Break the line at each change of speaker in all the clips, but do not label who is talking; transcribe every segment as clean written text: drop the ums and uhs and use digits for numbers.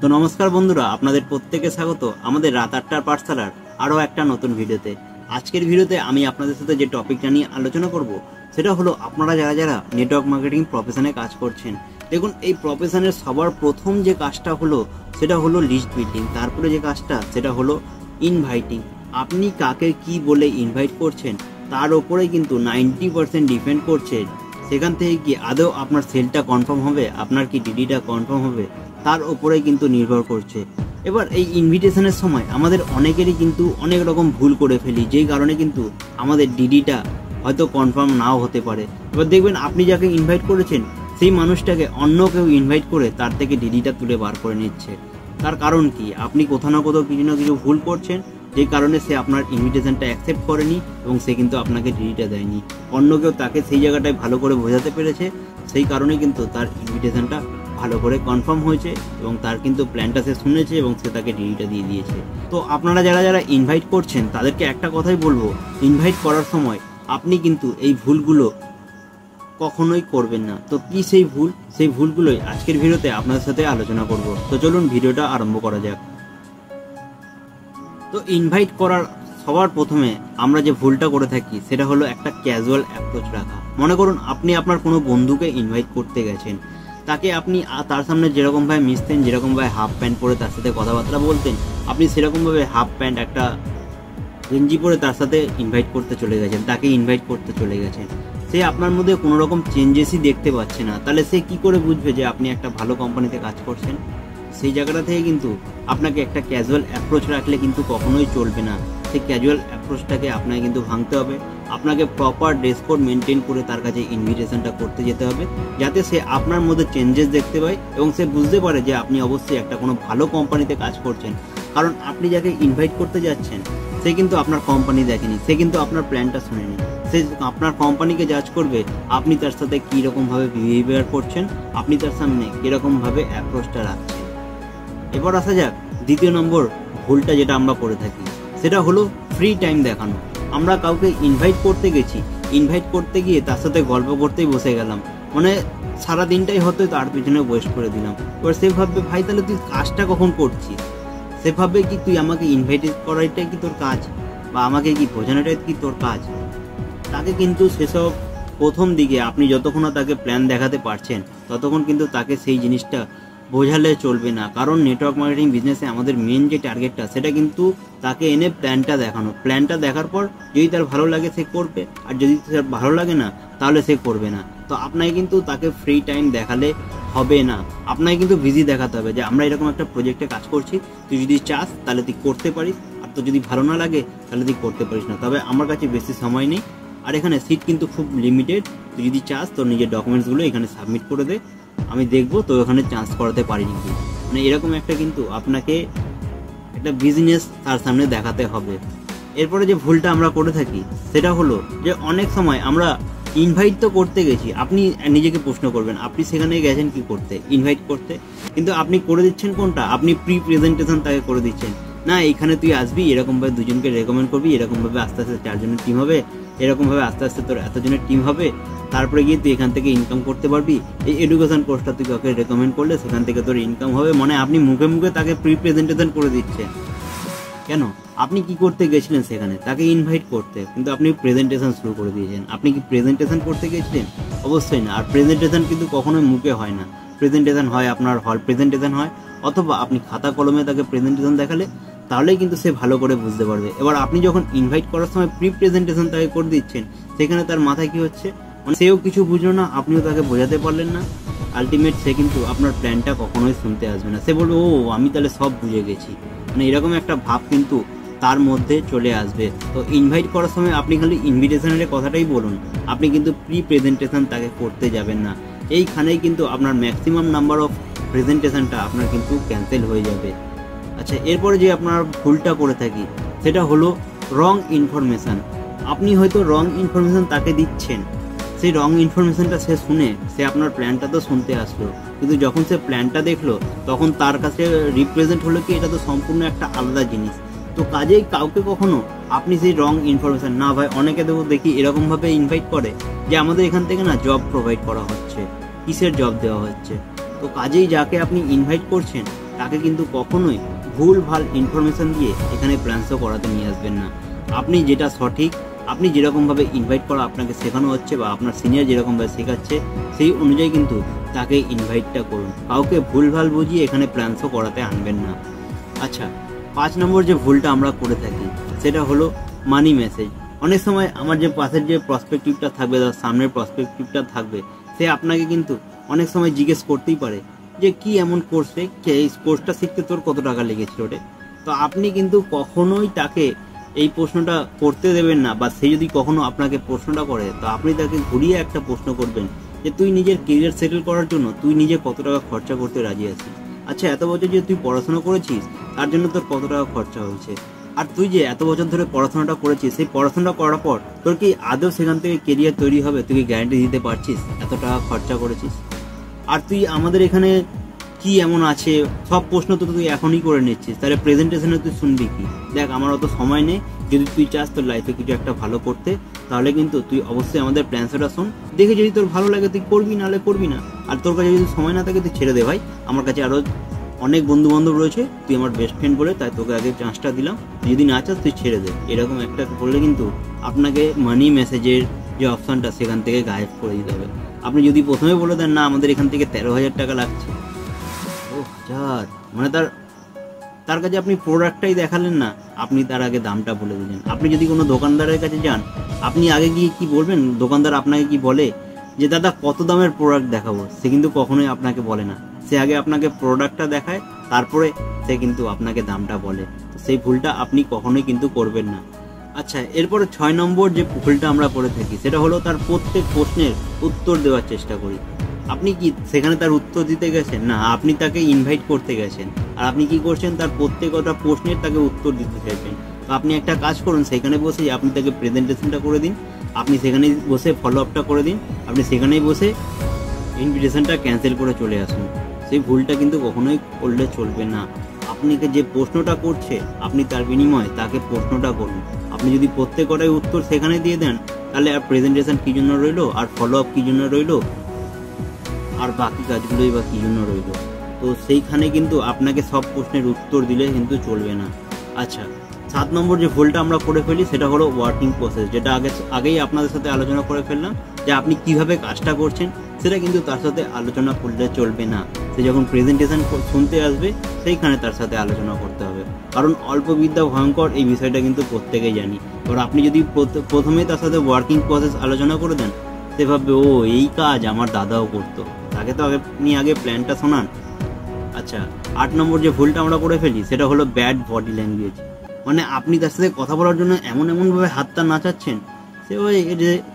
তো নমস্কার বন্ধুরা, আপনাদের প্রত্যেকে স্বাগত আমাদের রাত 8টার পাঠশালার আরও একটা নতুন ভিডিওতে। আজকের ভিডিওতে আমি আপনাদের সাথে যে টপিকটা নিয়ে আলোচনা করব সেটা হলো আপনারা যারা যারা নেটওয়ার্ক মার্কেটিং প্রফেশনে কাজ করছেন। দেখুন, এই প্রফেশনের সবার প্রথম যে কাজটা হলো সেটা হলো লিস্ট বিল্ডিং। তারপরে যে কাজটা সেটা হলো ইনভাইটিং। আপনি কাকে কি বলে ইনভাইট করছেন তার ওপরে কিন্তু 90% ডিপেন্ড করছে সেখান থেকে কি আদৌ আপনার সেলটা কনফার্ম হবে, আপনার কি ডিডিটা কনফার্ম হবে, তার ওপরে কিন্তু নির্ভর করছে। এবার এই ইনভিটেশনের সময় আমাদের অনেকেরই কিন্তু অনেক রকম ভুল করে ফেলি, যেই কারণে কিন্তু আমাদের ডিডিটা হয়তো কনফার্ম নাও হতে পারে। এবার দেখবেন আপনি যাকে ইনভাইট করেছেন সেই মানুষটাকে অন্য কেউ ইনভাইট করে তার থেকে ডিডিটা তুলে বার করে নিচ্ছে। তার কারণ কি? আপনি কোথাও না কোথাও কিছু না কিছু ভুল করছেন, যেই কারণে সে আপনার ইনভিটেশনটা অ্যাকসেপ্ট করেনি এবং সে কিন্তু আপনাকে ডিডিটা দেয়নি। অন্য কেউ তাকে সেই জায়গাটায় ভালো করে বোঝাতে পেরেছে, সেই কারণে কিন্তু তার ইনভিটেশনটা ভালো করে কনফার্ম হয়েছে এবং তার কিন্তু প্ল্যানটা সে শুনেছে এবং সে তাকে ডিডিটা দিয়ে দিয়েছে। তো আপনারা যারা যারা ইনভাইট করছেন তাদেরকে একটা কথাই বলবো, ইনভাইট করার সময় আপনি কিন্তু এই ভুলগুলো কখনোই করবেন না। তো কি সেই ভুল? সেই ভুলগুলোই আজকের ভিডিওতে আপনাদের সাথে আলোচনা করব। তো চলুন ভিডিওটা আরম্ভ করা যাক। তো ইনভাইট করার সবার প্রথমে আমরা যে ভুলটা করে থাকি সেটা হলো একটা ক্যাজুয়াল অ্যাপ্রোচ রাখা। মনে করুন আপনি আপনার কোনো বন্ধুকে ইনভাইট করতে গেছেন, তাকে আপনি তার সামনে যেরকমভাবে মিশতেন, যেরকমভাবে হাফ প্যান্ট পরে তার সাথে কথাবার্তা বলতেন, আপনি সেরকমভাবে হাফ প্যান্ট একটা গেঞ্জি পরে তার সাথে ইনভাইট করতে চলে গেছেন, তাকে ইনভাইট করতে চলে গেছেন। সে আপনার মধ্যে কোনো রকম চেঞ্জেসই দেখতে পাচ্ছে না, তাহলে সে কি করে বুঝবে যে আপনি একটা ভালো কোম্পানিতে কাজ করছেন? সেই জায়গাটা থেকে কিন্তু আপনাকে একটা ক্যাজুয়াল অ্যাপ্রোচ রাখলে কিন্তু কখনোই চলবে না। সেই ক্যাজুয়াল অ্যাপ্রোচটাকে আপনাকে কিন্তু ভাঙতে হবে। আপনাকে প্রপার ড্রেস কোড মেনটেন করে তার কাছে ইনভিটেশনটা করতে যেতে হবে, যাতে সে আপনার মধ্যে চেঞ্জেস দেখতে পায় এবং সে বুঝতে পারে যে আপনি অবশ্যই একটা কোনো ভালো কোম্পানিতে কাজ করছেন। কারণ আপনি যাকে ইনভাইট করতে যাচ্ছেন সে কিন্তু আপনার কোম্পানি দেখেনি, সে কিন্তু আপনার প্ল্যানটা শুনেনি। সে আপনার কোম্পানিকে জাজ করবে আপনি তার সাথে কীরকমভাবে বিহেভিয়ার করছেন, আপনি তার সামনে কীরকমভাবে অ্যাপ্রোচটা রাখছেন। এবার আসা যাক দ্বিতীয় নম্বর ভুলটা যেটা আমরা করে থাকি, সেটা হলো ফ্রি টাইম দেখানো। আমরা কাউকে ইনভাইট করতে গেছি, ইনভাইট করতে গিয়ে তার সাথে গল্প করতেই বসে গেলাম, মানে সারা দিনটাই হয়তো তার পিছনে ওয়েস্ট করে দিলাম। এবার সে ভাববে ভাই তাহলে তুই কাজটা কখন করছিস? সে ভাববে কি তুই আমাকে ইনভাইট করাটাই কি তোর কাজ, বা আমাকে কি বোঝানোটাই কি তোর কাজ? তাকে কিন্তু সেসব প্রথম দিকে আপনি যতক্ষণ না তাকে প্ল্যান দেখাতে পারছেন ততক্ষণ কিন্তু তাকে সেই জিনিসটা বোঝালে চলবে না। কারণ নেটওয়ার্ক মার্কেটিং বিজনেসে আমাদের মেন যে টার্গেটটা সেটা কিন্তু তাকে এনে প্ল্যানটা দেখানো। প্ল্যানটা দেখার পর যদি তার ভালো লাগে সে করবে, আর যদি তার ভালো লাগে না তাহলে সে করবে না। তো আপনাকে কিন্তু তাকে ফ্রি টাইম দেখালে হবে না, আপনাকে কিন্তু বিজি দেখাতে হবে যে আমরা এরকম একটা প্রজেক্টে কাজ করছি, তুই যদি চাস তাহলে তুই করতে পারিস, আর তো যদি ভালো না লাগে তাহলে তুই করতে পারিস না। তবে আমার কাছে বেশি সময় নেই, আর এখানে সিট কিন্তু খুব লিমিটেড, তুই যদি চাস তোর নিজের ডকুমেন্টসগুলো এখানে সাবমিট করে দে, আমি দেখবো তো ওখানে চান্স করাতে পারি নাকি। মানে এরকম একটা কিন্তু আপনাকে একটা বিজনেস তার সামনে দেখাতে হবে। এরপরে যে ভুলটা আমরা করে থাকি সেটা হলো যে অনেক সময় আমরা ইনভাইট তো করতে গেছি, আপনি নিজেকে প্রশ্ন করবেন আপনি সেখানে গেছেন কি করতে? ইনভাইট করতে। কিন্তু আপনি করে দিচ্ছেন কোনটা? আপনি প্রি প্রেজেন্টেশন তাকে করে দিচ্ছেন, না এখানে তুই আসবি, এরকমভাবে দুজনকে রেকমেন্ড করবি, এরকমভাবে আস্তে আস্তে 4 জনের টিম হবে, এরকমভাবে আস্তে আস্তে তোর এতজনের টিম হবে, তারপরে গিয়ে তুই এখান থেকে ইনকাম করতে পারবি, এই এডুকেশন কোর্সটা তুই কাউকে রেকমেন্ড করলে সেখান থেকে তোর ইনকাম হবে। মানে আপনি মুখে মুখে তাকে প্রি প্রেজেন্টেশন করে দিচ্ছেন। কেন? আপনি কি করতে গেছিলেন সেখানে? তাকে ইনভাইট করতে, কিন্তু আপনি প্রেজেন্টেশন শুরু করে দিয়েছেন। আপনি কি প্রেজেন্টেশন করতে গেছিলেন? অবশ্যই না। আর প্রেজেন্টেশন কিন্তু কখনোই মুখে হয় না, প্রেজেন্টেশন হয় আপনার হল প্রেজেন্টেশন হয়, অথবা আপনি খাতা কলমে তাকে প্রেজেন্টেশন দেখালে তাহলেই কিন্তু সে ভালো করে বুঝতে পারবে। এবার আপনি যখন ইনভাইট করার সময় প্রি প্রেজেন্টেশন তাকে করে দিচ্ছেন, সেখানে তার মাথায় কি হচ্ছে, মানে সেও কিছু বুঝলো না, আপনিও তাকে বোঝাতে পারলেন না, আলটিমেট সে কিন্তু আপনার প্ল্যানটা কখনোই শুনতে আসবে না। সে বলবে ও আমি তাহলে সব বুঝে গেছি, মানে এরকম একটা ভাব কিন্তু তার মধ্যে চলে আসবে। তো ইনভাইট করার সময় আপনি খালি ইনভিটেশনের কথাটাই বলুন, আপনি কিন্তু প্রি প্রেজেন্টেশন তাকে করতে যাবেন না। এইখানেই কিন্তু আপনার ম্যাক্সিমাম নাম্বার অফ প্রেজেন্টেশনটা আপনার কিন্তু ক্যান্সেল হয়ে যাবে। আচ্ছা, এরপরে যে আপনার ভুলটা করে থাকি সেটা হলো রং ইনফরমেশান। আপনি হয়তো রং ইনফরমেশান তাকে দিচ্ছেন, সেই রং ইনফরমেশানটা সে শুনে সে আপনার প্ল্যানটা তো শুনতে আসলো, কিন্তু যখন সে প্ল্যানটা দেখলো তখন তার কাছে রিপ্রেজেন্ট হলো কি এটা তো সম্পূর্ণ একটা আলাদা জিনিস। তো কাজেই কাউকে কখনো আপনি সেই রং ইনফরমেশান না, ভাই অনেকে তো দেখি এরকমভাবে ইনভাইট করে যে আমাদের এখান থেকে না জব প্রোভাইড করা হচ্ছে, কিসের জব দেওয়া হচ্ছে। তো কাজেই যাকে আপনি ইনভাইট করছেন তাকে কিন্তু কখনোই ভুল ভাল ইনফরমেশন দিয়ে এখানে প্ল্যান শো করাতে নিয়ে আসবেন না। আপনি যেটা সঠিক, আপনি যেরকমভাবে ইনভাইট করা আপনাকে শেখানো হচ্ছে বা আপনার সিনিয়র যেরকমভাবে শেখাচ্ছে সেই অনুযায়ী কিন্তু তাকে ইনভাইটটা করুন। কাউকে ভুলভাল বুঝিয়ে এখানে প্ল্যান শো করাতে আনবেন না। আচ্ছা, 5 নম্বর যে ভুলটা আমরা করে থাকি সেটা হলো মানি মেসেজ। অনেক সময় আমার যে পাশের যে প্রসপেক্টিভটা থাকবে, তার সামনের প্রসপেক্টিভটা থাকবে, সে আপনাকে কিন্তু অনেক সময় জিজ্ঞেস করতেই পারে যে কি এমন কোর্স রে, এই কোর্সটা শিখতে তোর কত টাকা লেগেছিল রে। তো আপনি কিন্তু কখনোই তাকে এই প্রশ্নটা করতে দেবেন না, বা সে যদি কখনো আপনাকে প্রশ্নটা করে তো আপনি তাকে ঘুরিয়ে একটা প্রশ্ন করবেন যে তুই নিজের কেরিয়ার সেটেল করার জন্য তুই নিজে কত টাকা খরচা করতে রাজি আছিস। আচ্ছা, এত বছর যে তুই পড়াশোনা করেছিস তার জন্য তোর কত টাকা খরচা হয়েছে, আর তুই যে এত বছর ধরে পড়াশোনাটা করেছিস সেই পড়াশোনাটা করার পর তোর কি আদৌ সেখান থেকে কেরিয়ার তৈরি হবে, তুই কি গ্যারান্টি দিতে পারছিস এত টাকা খরচা করেছিস। আর তুই আমাদের এখানে কি এমন আছে, সব প্রশ্ন তো তুই এখনই করে নিচ্ছিস, তাহলে প্রেজেন্টেশনে তুই শুনবি কি। দেখ, আমার অত সময় নেই, যদি তুই চাস তোর লাইফে কিছু একটা ভালো করতে তাহলে কিন্তু তুই অবশ্যই আমাদের প্ল্যান শোটা শোন, দেখে যদি তোর ভালো লাগে তুই করবি, নাহলে করবি না। আর তোর কাছে যদি সময় না থাকে তুই ছেড়ে দে ভাই, আমার কাছে আরও অনেক বন্ধু বান্ধব রয়েছে, তুই আমার বেস্ট ফ্রেন্ড বলে তাই তোকে আগে চান্সটা দিলাম, যদি না চাস তুই ছেড়ে দে। এরকম একটা বললে কিন্তু আপনাকে মানি মেসেজের যে অপশানটা সেখান থেকে গায়েব করে দিতে হবে। আপনি যদি প্রথমে বলে দেন না আমাদের এখান থেকে 13,000 টাকা লাগছে, মানে তার কাছে আপনি প্রোডাক্টটাই দেখালেন না, আপনি তার আগে দামটা বলে দিলেন। আপনি যদি কোনো দোকানদারের কাছে যান, আপনি আগে গিয়ে কি বলবেন, দোকানদার আপনাকে কি বলে যে দাদা কত দামের প্রোডাক্ট দেখাবো, সে কিন্তু কখনোই আপনাকে বলে না। সে আগে আপনাকে প্রোডাক্টটা দেখায়, তারপরে সে কিন্তু আপনাকে দামটা বলে। সেই ভুলটা আপনি কখনোই কিন্তু করবেন না। আচ্ছা, এরপরে 6 নম্বর যে ভুলটা আমরা করে থাকি সেটা হলো তার প্রত্যেক প্রশ্নের উত্তর দেওয়ার চেষ্টা করি। আপনি কি সেখানে তার উত্তর দিতে গেছেন না, আপনি তাকে ইনভাইট করতে গেছেন, আর আপনি কি করছেন তার প্রত্যেকটা প্রশ্নের তাকে উত্তর দিতে চাইবেন। তো আপনি একটা কাজ করুন, সেখানে বসে আপনি তাকে প্রেজেন্টেশনটা করে দিন, আপনি সেখানে বসে ফলো আপটা করে দিন, আপনি সেখানেই বসে ইনভিটেশনটা ক্যান্সেল করে চলে আসুন। সেই ভুলটা কিন্তু কখনোই করলে চলবে না। আপনাকে যে প্রশ্নটা করছে আপনি তার বিনিময়ে তাকে প্রশ্নটা করুন। আপনি যদি প্রত্যেকটাই উত্তর সেখানে দিয়ে দেন তাহলে আর প্রেজেন্টেশন কী জন্য রইলো, আর ফলো আপ কী জন্য রইলো, আর বাকি কাজগুলোই বা কী জন্য রইল। তো সেইখানে কিন্তু আপনাকে সব প্রশ্নের উত্তর দিলে কিন্তু চলবে না। আচ্ছা, 7 নম্বর যে ভুলটা আমরা করে ফেলি সেটা হলো ওয়ার্কিং প্রসেস, যেটা আগেই আপনাদের সাথে আলোচনা করে ফেললাম যে আপনি কিভাবে কাজটা করছেন সেটা কিন্তু তার সাথে আলোচনা করলে চলবে না। সে যখন প্রেজেন্টেশন শুনতে আসবে সেইখানে তার সাথে আলোচনা করতে হবে, কারণ অল্প বিদ্যা ভয়ঙ্কর, এই বিষয়টা কিন্তু প্রত্যেকেই জানি। এবার আপনি যদি প্রথমেই তার সাথে ওয়ার্কিং প্রসেস আলোচনা করে দেন, সে ভাববে ও এই কাজ আমার দাদাও করতো, তাকে তো আপনি আগে প্ল্যানটা শোনান। আচ্ছা, 8 নম্বর যে ভুলটা আমরা করে ফেলি সেটা হলো ব্যাড বডি ল্যাঙ্গুয়েজ। মানে আপনি তার সাথে কথা বলার জন্য এমনভাবে হাতটা নাচাচ্ছেন, সে ওই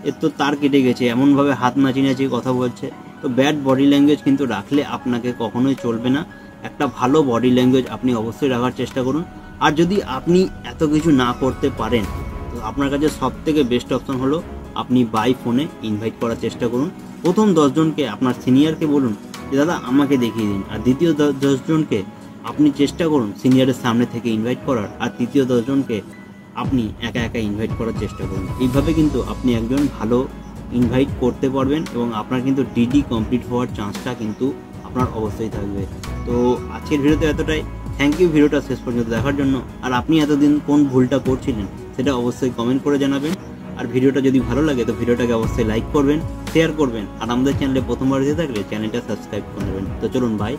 এর তো তার কেটে গেছে, এমনভাবে হাত নাচিয়ে নাচিয়ে কথা বলছে। তো ব্যাড বডি ল্যাঙ্গুয়েজ কিন্তু রাখলে আপনাকে কখনোই চলবে না। একটা ভালো বডি ল্যাঙ্গুয়েজ আপনি অবশ্যই রাখার চেষ্টা করুন। আর যদি আপনি এত কিছু না করতে পারেন তো আপনার কাছে সব থেকে বেস্ট অপশন হলো আপনি বাই ফোনে ইনভাইট করার চেষ্টা করুন। প্রথম 10 জনকে আপনার সিনিয়রকে বলুন যে দাদা আমাকে দেখিয়ে দিন, আর দ্বিতীয় 10 জনকে আপনি চেষ্টা করুন সিনিয়রের সামনে থেকে ইনভাইট করার, আর তৃতীয় 10 জনকে আপনি একা একা ইনভাইট করার চেষ্টা করুন। এইভাবে কিন্তু আপনি একজন ভালো ইনভাইট করতে পারবেন এবং আপনার কিন্তু ডিডি কমপ্লিট হওয়ার চান্সটা কিন্তু আপনার অবশ্যই থাকবে। তো আজকের ভিডিওতে এতটাই। থ্যাংক ইউ ভিডিওটা শেষ পর্যন্ত দেখার জন্য। আর আপনি এতদিন কোন ভুলটা করছিলেন সেটা অবশ্যই কমেন্ট করে জানাবেন। আর ভিডিওটা যদি ভালো লাগে তো ভিডিওটাকে অবশ্যই লাইক করবেন, শেয়ার করবেন, আর আমাদের চ্যানেলে প্রথমবার এসে থাকলে চ্যানেলটা সাবস্ক্রাইব করে নেবেন। তো চলুন, বাই।